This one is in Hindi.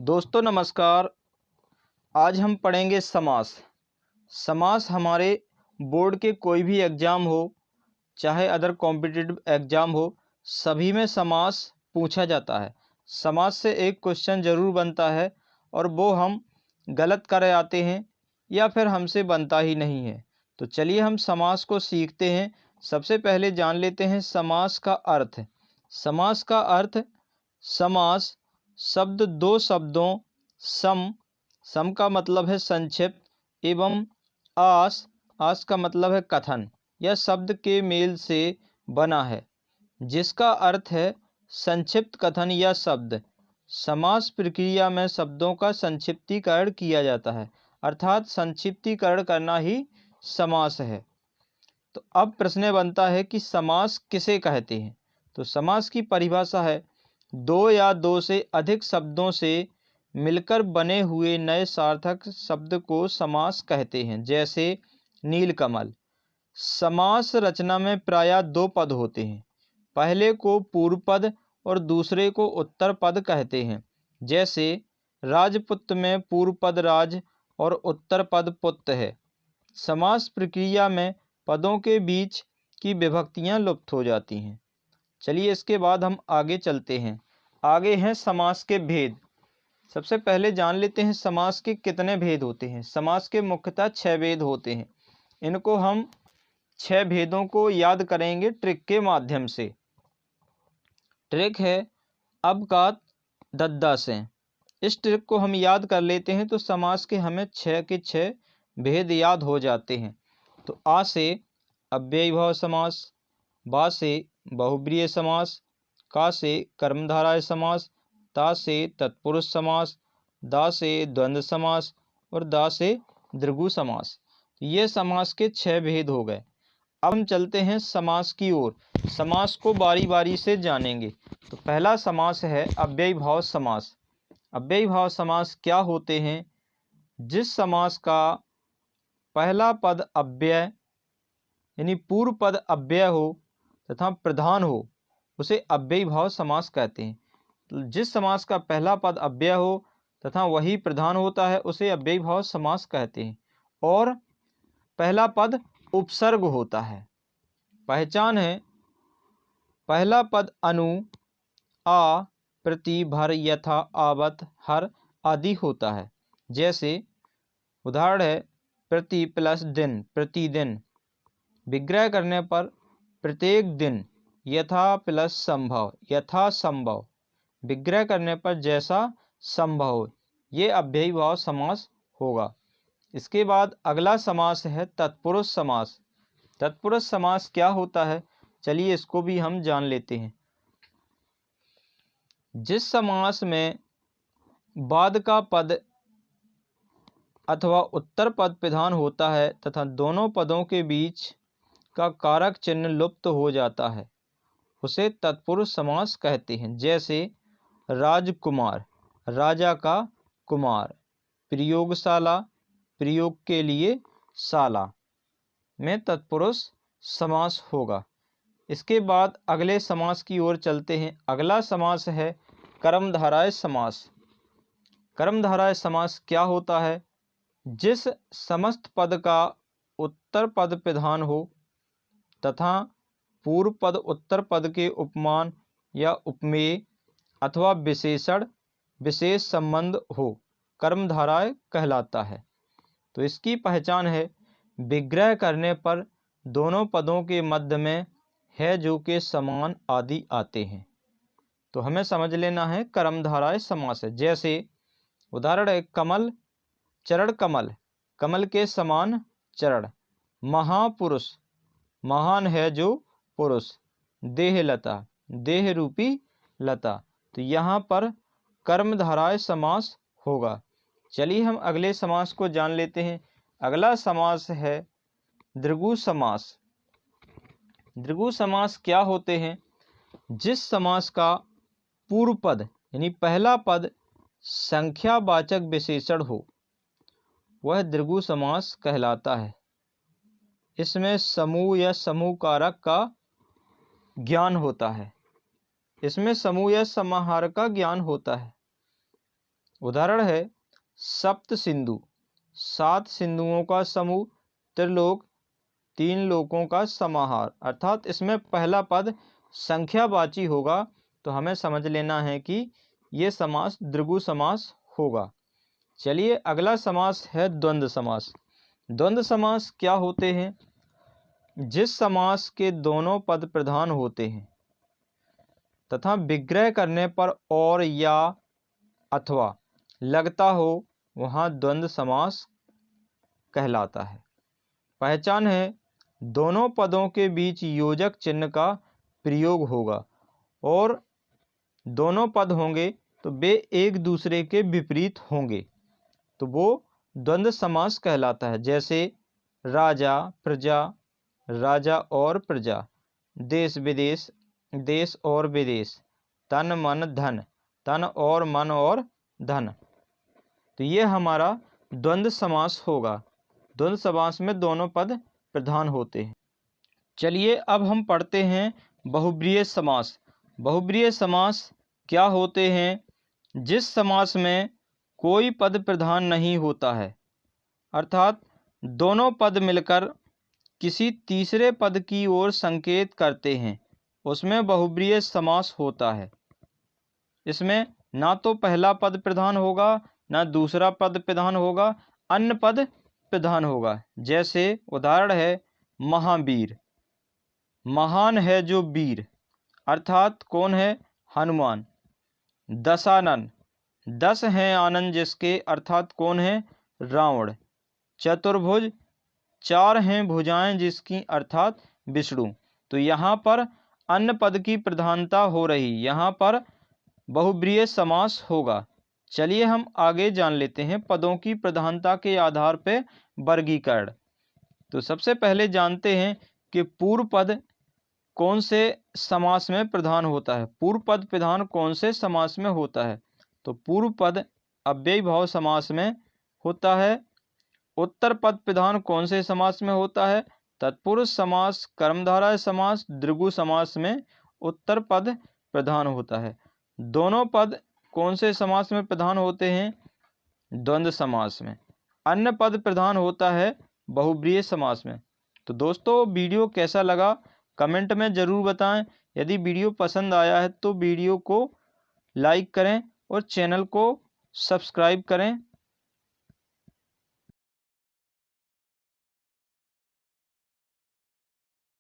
दोस्तों नमस्कार। आज हम पढ़ेंगे समास। समास हमारे बोर्ड के कोई भी एग्ज़ाम हो, चाहे अदर कॉम्पिटिटिव एग्ज़ाम हो, सभी में समास पूछा जाता है। समास से एक क्वेश्चन ज़रूर बनता है और वो हम गलत कर आते हैं या फिर हमसे बनता ही नहीं है। तो चलिए हम समास को सीखते हैं। सबसे पहले जान लेते हैं समास का अर्थ। समास का अर्थ, समास शब्द दो शब्दों सम का मतलब है संक्षिप्त एवं आस का मतलब है कथन या शब्द के मेल से बना है, जिसका अर्थ है संक्षिप्त कथन या शब्द। समास प्रक्रिया में शब्दों का संक्षिप्तीकरण किया जाता है, अर्थात संक्षिप्तीकरण करना ही समास है। तो अब प्रश्न बनता है कि समास किसे कहते हैं। तो समास की परिभाषा है, दो या दो से अधिक शब्दों से मिलकर बने हुए नए सार्थक शब्द को समास कहते हैं। जैसे नीलकमल। समास रचना में प्रायः दो पद होते हैं, पहले को पूर्व पद और दूसरे को उत्तर पद कहते हैं। जैसे राजपुत्र में पूर्व पद राज और उत्तर पद पुत्र है। समास प्रक्रिया में पदों के बीच की विभक्तियां लुप्त हो जाती हैं। चलिए इसके बाद हम आगे चलते हैं। आगे हैं समास के भेद। सबसे पहले जान लेते हैं समास के कितने भेद होते हैं। समास के मुख्यतः 6 भेद होते हैं। इनको हम 6 भेदों को याद करेंगे ट्रिक के माध्यम से। ट्रिक है अबकात दद्दा से। इस ट्रिक को हम याद कर लेते हैं तो समास के हमें 6 के 6 भेद याद हो जाते हैं। तो आ से अव्ययीभाव समास, बा से बहुब्रीहि समास, का से कर्मधारय समास, ता से तत्पुरुष समास, दा से द्वंद्व समास और दा से दृगु समास। ये समास के 6 भेद हो गए। अब हम चलते हैं समास की ओर। समास को बारी बारी से जानेंगे। तो पहला समास है अव्ययीभाव समास। अव्ययीभाव समास क्या होते हैं? जिस समास का पहला पद अव्यय यानी पूर्व पद अव्यय हो तथा प्रधान हो, उसे अव्ययीभाव समास कहते हैं। तो जिस समास का पहला पद अव्यय हो तथा वही प्रधान होता है, उसे अव्ययीभाव समास कहते हैं। और पहला पद उपसर्ग होता है। पहचान है, पहला पद अनु, आ, प्रति, भर, यथा, आवत, हर आदि होता है। जैसे उदाहरण है प्रति प्लस दिन, प्रतिदिन। विग्रह करने पर प्रत्येक दिन, यथा प्लस संभव, यथा संभव। विग्रह करने पर जैसा संभव हो, ये अव्ययीभाव समास होगा। इसके बाद अगला समास है तत्पुरुष समास। तत्पुरुष समास क्या होता है, चलिए इसको भी हम जान लेते हैं। जिस समास में बाद का पद अथवा उत्तर पद प्रधान होता है तथा दोनों पदों के बीच का कारक चिन्ह लुप्त हो जाता है, उसे तत्पुरुष समास कहते हैं। जैसे राजकुमार, राजा का कुमार। प्रयोगशाला, प्रयोग के लिए शाला में तत्पुरुष समास होगा। इसके बाद अगले समास की ओर चलते हैं। अगला समास है कर्मधारय समास। कर्मधारय समास क्या होता है? जिस समस्त पद का उत्तर पद प्रधान हो तथा पूर्व पद उत्तर पद के उपमान या उपमेय अथवा विशेषण विशेष संबंध हो, कर्मधारय कहलाता है। तो इसकी पहचान है, विग्रह करने पर दोनों पदों के मध्य में है जो के समान आदि आते हैं। तो हमें समझ लेना है कर्मधारय समास है। जैसे उदाहरण है कमल, चरण कमल, कमल के समान चरण। महापुरुष, महान है जो पुरुष। देहलता, देह रूपी लता। तो यहाँ पर कर्मधारय समास होगा। चलिए हम अगले समास को जान लेते हैं। अगला समास है दृगु समास। दृगु समास क्या होते हैं? जिस समास का पूर्व पद यानी पहला पद संख्यावाचक विशेषण हो, वह दृगु समास कहलाता है। इसमें समूह या समूह कारक का ज्ञान होता है। इसमें समूह या समाहार का ज्ञान होता है। उदाहरण है सप्त सिंधु, 7 सिंधुओं का समूह, त्रिलोक, 3 लोकों का समाहार। अर्थात इसमें पहला पद संख्यावाची होगा, तो हमें समझ लेना है कि ये समास द्विगु समास होगा। चलिए अगला समास है द्वंद्व समास। द्वंद्व समास क्या होते हैं? जिस समास के दोनों पद प्रधान होते हैं तथा विग्रह करने पर और या अथवा लगता हो वहाँ द्वंद्व समास कहलाता है। पहचान है, दोनों पदों के बीच योजक चिन्ह का प्रयोग होगा और दोनों पद होंगे तो वे एक दूसरे के विपरीत होंगे, तो वो द्वंद्व समास कहलाता है। जैसे राजा प्रजा, राजा और प्रजा, देश विदेश, देश और विदेश, तन मन धन, तन और मन और धन। तो ये हमारा द्वंद्व समास होगा। द्वंद्व समास में दोनों पद प्रधान होते हैं। चलिए अब हम पढ़ते हैं बहुब्रीहि समास। बहुब्रीहि समास क्या होते हैं? जिस समास में कोई पद प्रधान नहीं होता है, अर्थात दोनों पद मिलकर किसी तीसरे पद की ओर संकेत करते हैं, उसमें बहुब्रीहि समास होता है। इसमें ना तो पहला पद प्रधान होगा, ना दूसरा पद प्रधान होगा, अन्य पद प्रधान होगा। जैसे उदाहरण है महावीर, महान है जो वीर, अर्थात कौन है? हनुमान। दशानन, 10 हैं आनंद जिसके, अर्थात कौन है? रावण। चतुर्भुज, 4 हैं भुजाएं जिसकी, अर्थात विष्णु। तो यहाँ पर अन्य पद की प्रधानता हो रही, यहाँ पर बहुब्रीहि समास होगा। चलिए हम आगे जान लेते हैं पदों की प्रधानता के आधार पर वर्गीकरण। तो सबसे पहले जानते हैं कि पूर्व पद कौन से समास में प्रधान होता है। पूर्व पद प्रधान कौन से समास में होता है? तो पूर्व पद अव्ययी भाव समास में होता है। उत्तर पद प्रधान कौन से समास में होता है? तत्पुरुष समास, कर्मधारय समास, द्विगु समास में उत्तर पद प्रधान होता है। दोनों पद कौन से समास में प्रधान होते हैं? द्वंद्व समास में। अन्य पद प्रधान होता है बहुब्रीहि समास में। तो दोस्तों वीडियो कैसा लगा कमेंट में ज़रूर बताएं। यदि वीडियो पसंद आया है तो वीडियो को लाइक करें और चैनल को सब्सक्राइब करें।